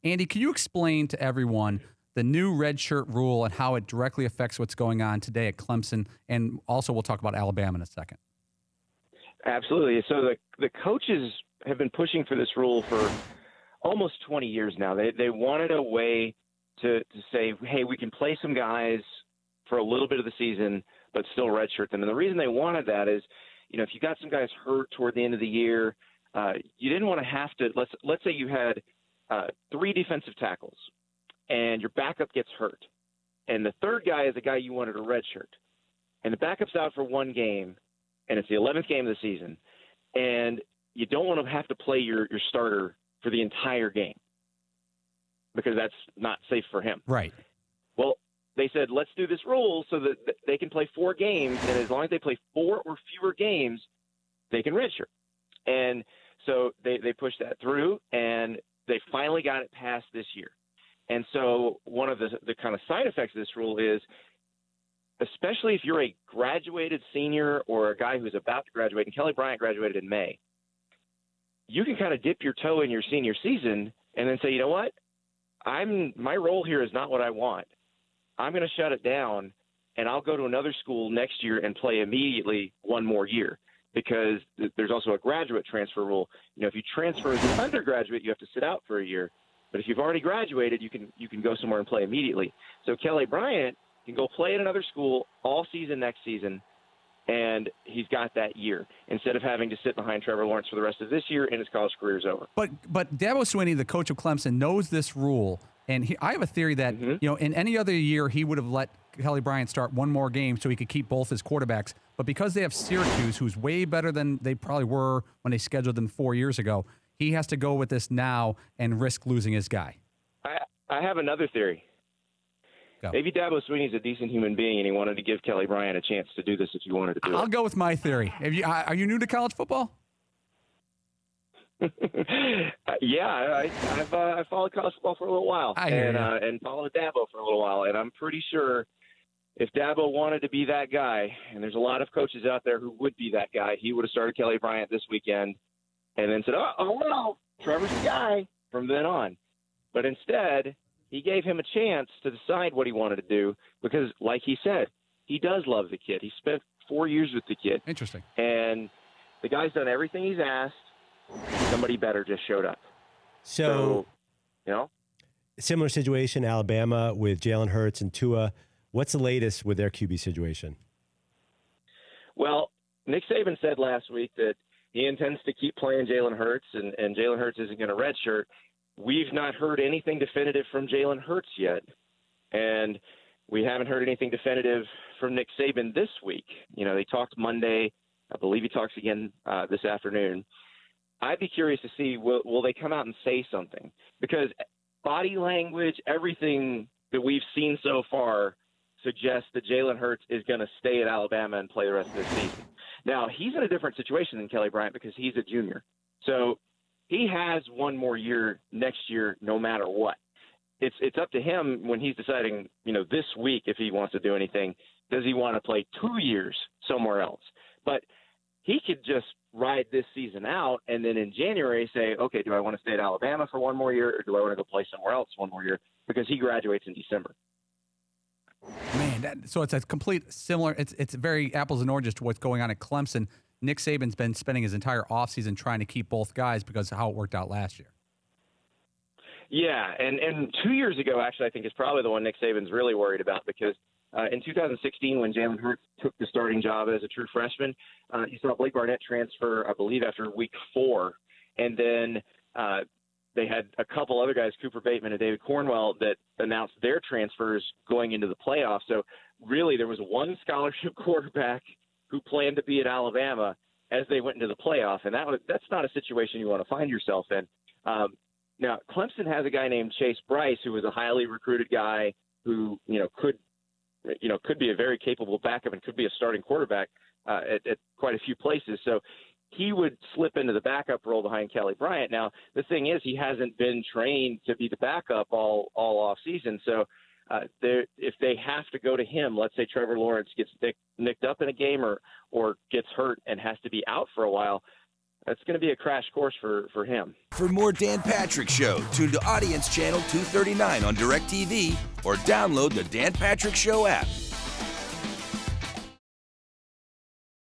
Andy, can you explain to everyone the new redshirt rule and how it directly affects what's going on today at Clemson? And also we'll talk about Alabama in a second. Absolutely. So the coaches have been pushing for this rule for almost 20 years now. They wanted a way to say, hey, we can play some guys for a little bit of the season, but still redshirt them. And the reason they wanted that is, if you got some guys hurt toward the end of the year, you didn't want to have to. Let's say you had 3 defensive tackles, and your backup gets hurt, and the third guy is a guy you wanted a redshirt, and the backup's out for 1 game, and it's the 11th game of the season, and you don't want to have to play your starter for the entire game because that's not safe for him. Right. Well, they said, let's do this rule so that they can play 4 games, and as long as they play 4 or fewer games, they can redshirt. And so they pushed that through, and they finally got it passed this year. And so one of the kind of side effects of this rule is, especially if you're a graduated senior or a guy who's about to graduate, and Kelly Bryant graduated in May, you can kind of dip your toe in your senior season and then say, you know what, my role here is not what I want. I'm going to shut it down, and I'll go to another school next year and play immediately 1 more year, because there's also a graduate transfer rule. If you transfer as an undergraduate, you have to sit out for a year. But if you've already graduated, you can go somewhere and play immediately. So Kelly Bryant can go play at another school all season next season, and he's got that year instead of having to sit behind Trevor Lawrence for the rest of this year, and his college career is over. But Dabo Swinney, the coach of Clemson, knows this rule. And I have a theory that, in any other year, he would have let Kelly Bryant start 1 more game so he could keep both his quarterbacks. But because they have Syracuse, who's way better than they probably were when they scheduled them 4 years ago, he has to go with this now and risk losing his guy. I have another theory. Go. Maybe Dabo Swinney's a decent human being, and he wanted to give Kelly Bryant a chance to do this if he wanted to do it. I'll go with my theory. Are you new to college football? Yeah, I've followed college football for a little while, and followed Dabo for a little while, and I'm pretty sure if Dabo wanted to be that guy, and there's a lot of coaches out there who would be that guy, he would have started Kelly Bryant this weekend, and then said, "Oh no, Trevor's the guy" from then on. But instead, he gave him a chance to decide what he wanted to do because, like he said, he does love the kid. He spent 4 years with the kid. Interesting. And the guy's done everything he's asked. Somebody better just showed up. So similar situation, Alabama with Jalen Hurts and Tua. What's the latest with their QB situation? Well, Nick Saban said last week that he intends to keep playing Jalen Hurts, and Jalen Hurts isn't going to redshirt. We've not heard anything definitive from Jalen Hurts yet, and we haven't heard anything definitive from Nick Saban this week. They talked Monday. I believe he talks again this afternoon. I'd be curious to see, will they come out and say something? Because body language, everything that we've seen so far suggests that Jalen Hurts is going to stay at Alabama and play the rest of the season. Now, he's in a different situation than Kelly Bryant because he's a junior. So he has 1 more year next year no matter what. It's up to him when he's deciding, this week if he wants to do anything. Does he want to play 2 years somewhere else? But he could just ride this season out and then in January say, okay, do I want to stay at Alabama for 1 more year or do I want to go play somewhere else 1 more year? Because he graduates in December. Man, so it's a complete similar – it's very apples and oranges to what's going on at Clemson. Nick Saban's been spending his entire offseason trying to keep both guys because of how it worked out last year. Yeah, and 2 years ago, actually, I think is probably the one Nick Saban's really worried about because in 2016 when Jalen Hurts took the starting job as a true freshman, you saw Blake Barnett transfer, I believe, after week 4. And then they had a couple other guys, Cooper Bateman and David Cornwell, that announced their transfers going into the playoffs. So really there was one scholarship quarterback who planned to be at Alabama as they went into the playoff. And that's not a situation you want to find yourself in. Now, Clemson has a guy named Chase Bryce, who was a highly recruited guy who, could be a very capable backup and could be a starting quarterback at quite a few places. So he would slip into the backup role behind Kelly Bryant. Now, the thing is, he hasn't been trained to be the backup all off season. So if they have to go to him, let's say Trevor Lawrence gets nicked up in a game or gets hurt and has to be out for a while, that's going to be a crash course for him. For more Dan Patrick Show, tune to Audience Channel 239 on DirecTV or download the Dan Patrick Show app.